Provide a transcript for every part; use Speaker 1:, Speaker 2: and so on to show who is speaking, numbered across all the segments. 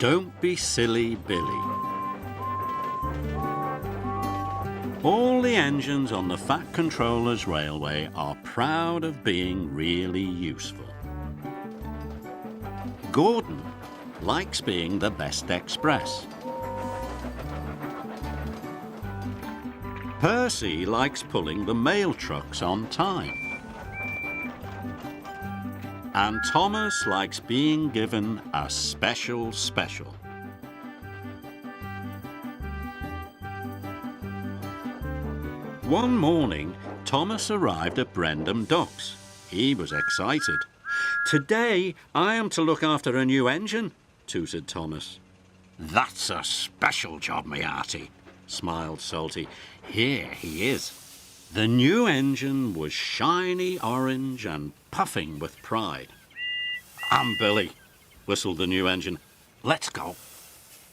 Speaker 1: Don't be silly, Billy. All the engines on the Fat Controller's Railway are proud of being really useful. Gordon likes being the best express. Percy likes pulling the mail trucks on time. And Thomas likes being given a special. One morning, Thomas arrived at Brendam Docks. He was excited. "Today, I am to look after a new engine," tooted Thomas. "That's a special job, me hearty," smiled Salty. "Here he is." The new engine was shiny orange and puffing with pride. "I'm Billy," whistled the new engine. "Let's go."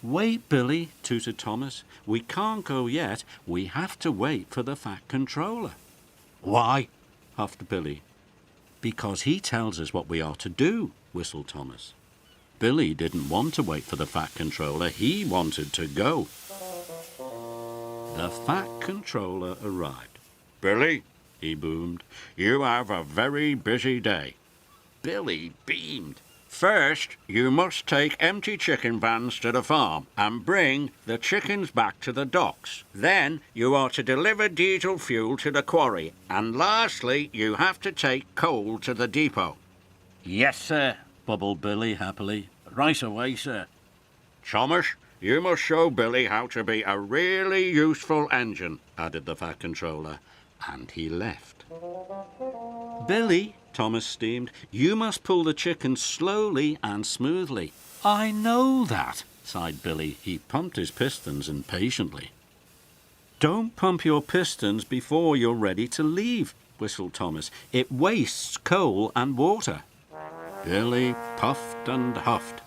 Speaker 1: "Wait, Billy," tooted Thomas. "We can't go yet. We have to wait for the Fat Controller." "Why?" huffed Billy. "Because he tells us what we are to do," whistled Thomas. Billy didn't want to wait for the Fat Controller. He wanted to go. The Fat Controller arrived. "Billy," he boomed, "you have a very busy day." Billy beamed. "First, you must take empty chicken vans to the farm and bring the chickens back to the docks. Then you are to deliver diesel fuel to the quarry. And lastly, you have to take coal to the depot." "Yes, sir," bubbled Billy happily. "Right away, sir." "Thomas, you must show Billy how to be a really useful engine," added the Fat Controller, and he left. "Billy," Thomas steamed, "you must pull the chickens slowly and smoothly." "I know that," sighed Billy. He pumped his pistons impatiently. "Don't pump your pistons before you're ready to leave," whistled Thomas. "It wastes coal and water." Billy puffed and huffed.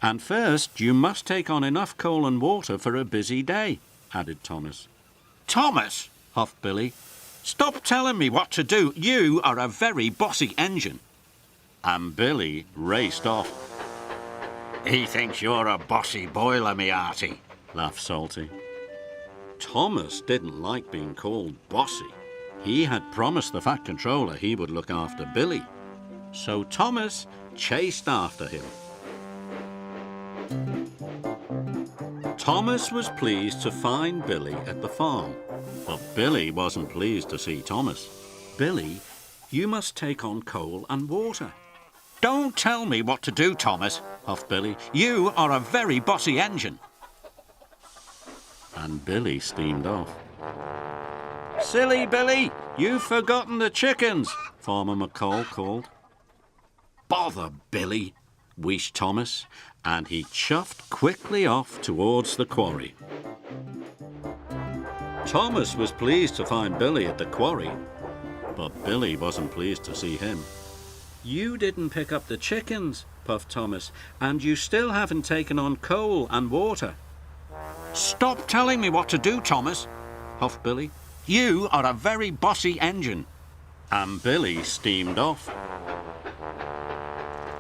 Speaker 1: "And first you must take on enough coal and water for a busy day," added Thomas. "Thomas," huffed Billy, "stop telling me what to do. You are a very bossy engine." And Billy raced off. "He thinks you're a bossy boiler, me hearty," laughed Salty. Thomas didn't like being called bossy. He had promised the Fat Controller he would look after Billy. So Thomas chased after him. Thomas was pleased to find Billy at the farm, but Billy wasn't pleased to see Thomas. "Billy, you must take on coal and water." "Don't tell me what to do, Thomas," huffed Billy. "You are a very bossy engine." And Billy steamed off. "Silly Billy, you've forgotten the chickens," Farmer McColl called. "Bother Billy," wheezed Thomas, and he chuffed quickly off towards the quarry. Thomas was pleased to find Billy at the quarry, but Billy wasn't pleased to see him. "You didn't pick up the chickens," puffed Thomas, "and you still haven't taken on coal and water." "Stop telling me what to do, Thomas," huffed Billy. "You are a very bossy engine." And Billy steamed off.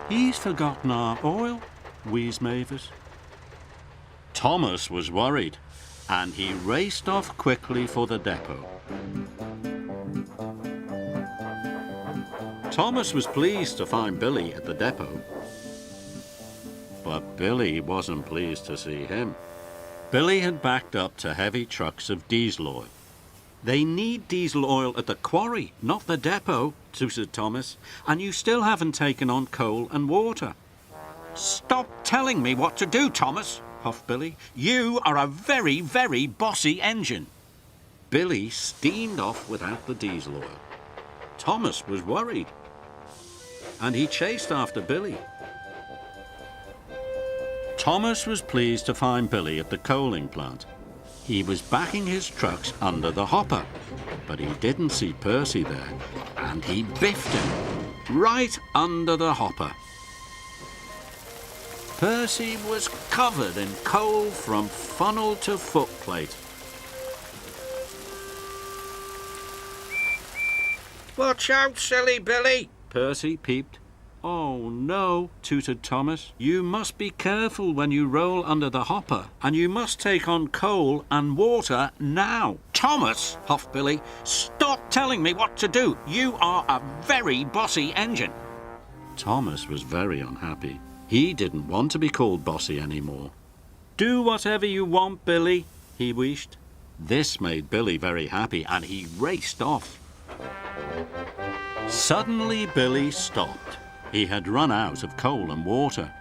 Speaker 1: "He's forgotten our oil," wheezed Mavis. Thomas was worried, and he raced off quickly for the depot. Thomas was pleased to find Billy at the depot, but Billy wasn't pleased to see him. Billy had backed up to heavy trucks of diesel oil. "They need diesel oil at the quarry, not the depot," tooted Thomas, "and you still haven't taken on coal and water." "Stop telling me what to do, Thomas," huffed Billy. "You are a very, very bossy engine." Billy steamed off without the diesel oil. Thomas was worried, and he chased after Billy. Thomas was pleased to find Billy at the coaling plant. He was backing his trucks under the hopper, but he didn't see Percy there, and he biffed him right under the hopper. Percy was covered in coal from funnel to footplate. "Watch out, silly Billy," Percy peeped. "Oh, no," tooted Thomas. "You must be careful when you roll under the hopper, and you must take on coal and water now." "Thomas," huffed Billy, "stop telling me what to do. You are a very bossy engine." Thomas was very unhappy. He didn't want to be called bossy anymore. "Do whatever you want, Billy," he wished. This made Billy very happy, and he raced off. Suddenly Billy stopped. He had run out of coal and water.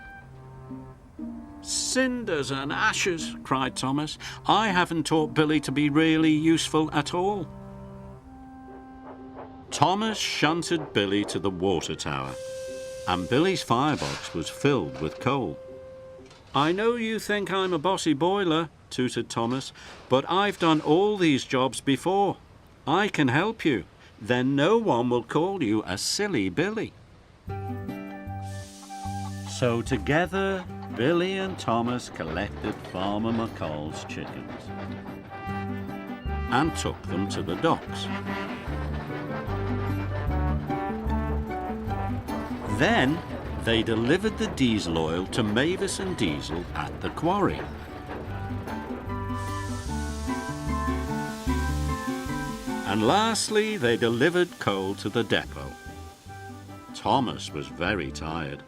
Speaker 1: "Cinders and ashes," cried Thomas. "I haven't taught Billy to be really useful at all." Thomas shunted Billy to the water tower, and Billy's firebox was filled with coal. "I know you think I'm a bossy boiler," tooted Thomas, "but I've done all these jobs before. I can help you. Then no one will call you a silly Billy." So together, Billy and Thomas collected Farmer McColl's chickens and took them to the docks. Then they delivered the diesel oil to Mavis and Diesel at the quarry. And lastly, they delivered coal to the depot. Thomas was very tired.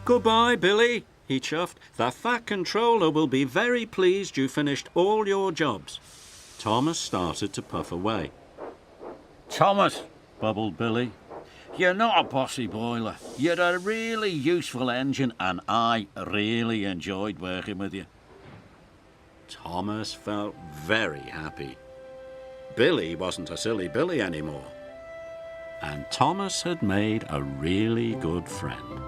Speaker 1: "Goodbye, Billy," he chuffed. "The Fat Controller will be very pleased you finished all your jobs." Thomas started to puff away.
Speaker 2: "Thomas,"
Speaker 1: bubbled Billy,
Speaker 2: "you're not a bossy boiler. You're a really useful engine, and I really enjoyed working with you."
Speaker 1: Thomas felt very happy. Billy wasn't a silly Billy anymore. And Thomas had made a really good friend.